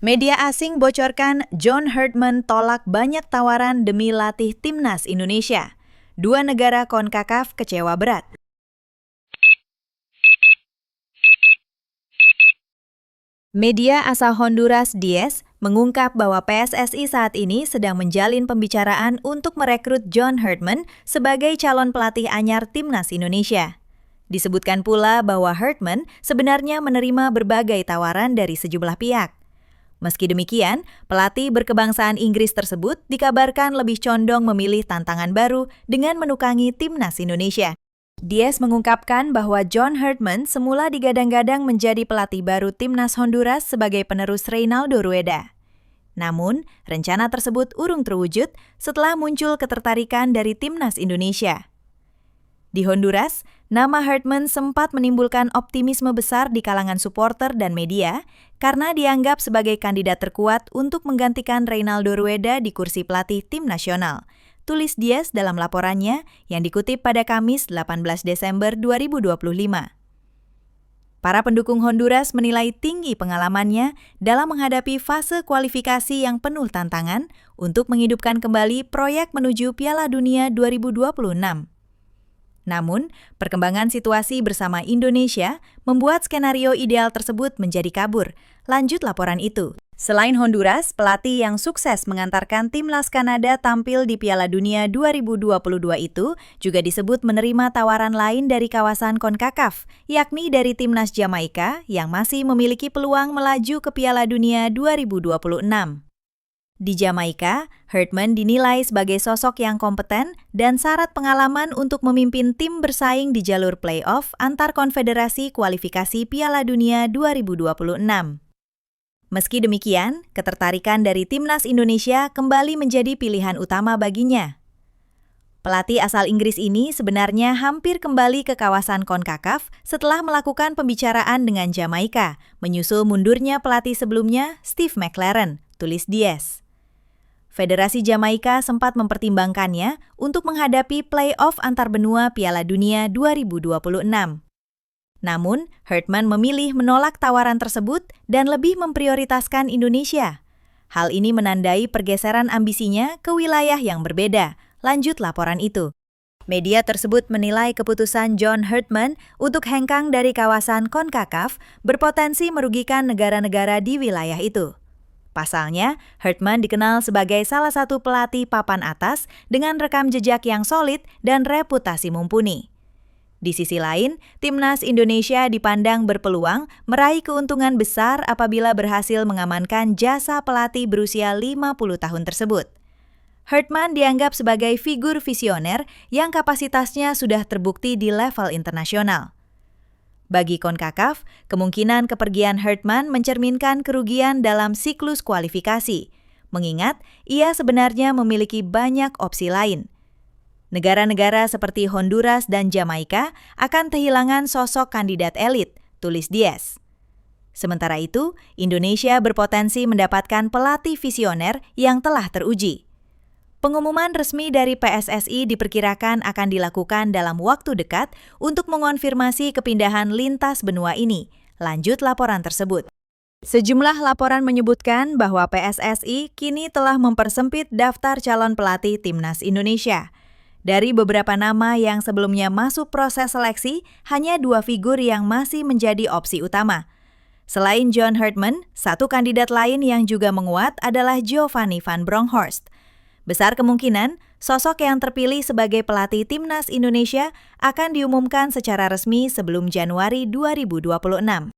Media asing bocorkan John Herdman tolak banyak tawaran demi latih timnas Indonesia. Dua negara CONCACAF kecewa berat. Media asal Honduras Diez mengungkap bahwa PSSI saat ini sedang menjalin pembicaraan untuk merekrut John Herdman sebagai calon pelatih anyar timnas Indonesia. Disebutkan pula bahwa Herdman sebenarnya menerima berbagai tawaran dari sejumlah pihak. Meski demikian, pelatih berkebangsaan Inggris tersebut dikabarkan lebih condong memilih tantangan baru dengan menukangi timnas Indonesia. Diez mengungkapkan bahwa John Herdman semula digadang-gadang menjadi pelatih baru timnas Honduras sebagai penerus Reinaldo Rueda. Namun, rencana tersebut urung terwujud setelah muncul ketertarikan dari timnas Indonesia. Di Honduras, nama Herdman sempat menimbulkan optimisme besar di kalangan supporter dan media karena dianggap sebagai kandidat terkuat untuk menggantikan Reinaldo Rueda di kursi pelatih tim nasional, tulis Diez dalam laporannya yang dikutip pada Kamis 18 Desember 2025. Para pendukung Honduras menilai tinggi pengalamannya dalam menghadapi fase kualifikasi yang penuh tantangan untuk menghidupkan kembali proyek menuju Piala Dunia 2026. Namun, perkembangan situasi bersama Indonesia membuat skenario ideal tersebut menjadi kabur. Lanjut laporan itu. Selain Honduras, pelatih yang sukses mengantarkan timnas Kanada tampil di Piala Dunia 2022 itu juga disebut menerima tawaran lain dari kawasan CONCACAF, yakni dari timnas Jamaika yang masih memiliki peluang melaju ke Piala Dunia 2026. Di Jamaika, Herdman dinilai sebagai sosok yang kompeten dan syarat pengalaman untuk memimpin tim bersaing di jalur play-off antar konfederasi kualifikasi Piala Dunia 2026. Meski demikian, ketertarikan dari timnas Indonesia kembali menjadi pilihan utama baginya. Pelatih asal Inggris ini sebenarnya hampir kembali ke kawasan CONCACAF setelah melakukan pembicaraan dengan Jamaika, menyusul mundurnya pelatih sebelumnya, Steve McLaren, tulis Diez. Federasi Jamaika sempat mempertimbangkannya untuk menghadapi play-off antar benua Piala Dunia 2026. Namun, Herdman memilih menolak tawaran tersebut dan lebih memprioritaskan Indonesia. Hal ini menandai pergeseran ambisinya ke wilayah yang berbeda. Lanjut laporan itu. Media tersebut menilai keputusan John Herdman untuk hengkang dari kawasan CONCACAF berpotensi merugikan negara-negara di wilayah itu. Pasalnya, Herdman dikenal sebagai salah satu pelatih papan atas dengan rekam jejak yang solid dan reputasi mumpuni. Di sisi lain, timnas Indonesia dipandang berpeluang meraih keuntungan besar apabila berhasil mengamankan jasa pelatih berusia 50 tahun tersebut. Herdman dianggap sebagai figur visioner yang kapasitasnya sudah terbukti di level internasional. Bagi CONCACAF, kemungkinan kepergian Herdman mencerminkan kerugian dalam siklus kualifikasi, mengingat ia sebenarnya memiliki banyak opsi lain. Negara-negara seperti Honduras dan Jamaika akan kehilangan sosok kandidat elit, tulis Diez. Sementara itu, Indonesia berpotensi mendapatkan pelatih visioner yang telah teruji. Pengumuman resmi dari PSSI diperkirakan akan dilakukan dalam waktu dekat untuk mengonfirmasi kepindahan lintas benua ini. Lanjut laporan tersebut. Sejumlah laporan menyebutkan bahwa PSSI kini telah mempersempit daftar calon pelatih timnas Indonesia. Dari beberapa nama yang sebelumnya masuk proses seleksi, hanya 2 figur yang masih menjadi opsi utama. Selain John Herdman, satu kandidat lain yang juga menguat adalah Giovanni van Bronckhorst. Besar kemungkinan, sosok yang terpilih sebagai pelatih timnas Indonesia akan diumumkan secara resmi sebelum Januari 2026.